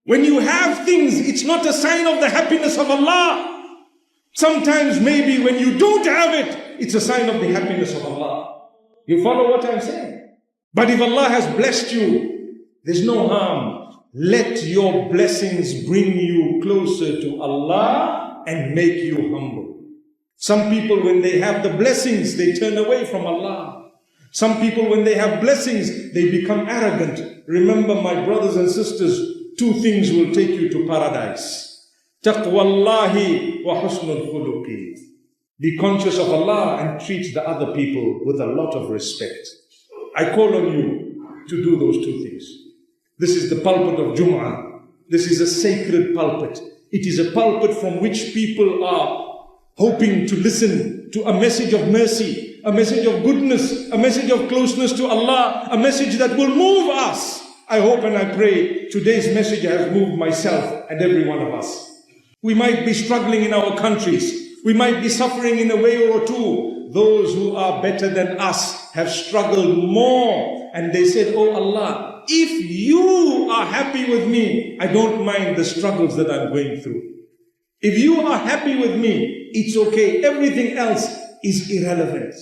When you have things, it's not a sign of the happiness of Allah. Sometimes maybe when you don't have it, it's a sign of the happiness of Allah. You follow what I'm saying? But if Allah has blessed you, there's no harm. Let your blessings bring you closer to Allah and make you humble. Some people, when they have the blessings, they turn away from Allah. Some people, when they have blessings, they become arrogant. Remember, my brothers and sisters, two things will take you to paradise. Taqwallahi wa husnul khuluqi. Be conscious of Allah and treat the other people with a lot of respect. I call on you to do those two things. This is the pulpit of Jum'ah. This is a sacred pulpit. It is a pulpit from which people are hoping to listen to a message of mercy, a message of goodness, a message of closeness to Allah, a message that will move us. I hope and I pray today's message has moved myself and every one of us. We might be struggling in our countries. We might be suffering in a way or two. Those who are better than us have struggled more. And they said, oh Allah, if you are happy with me, I don't mind the struggles that I'm going through. If you are happy with me, it's okay. Everything else is irrelevant.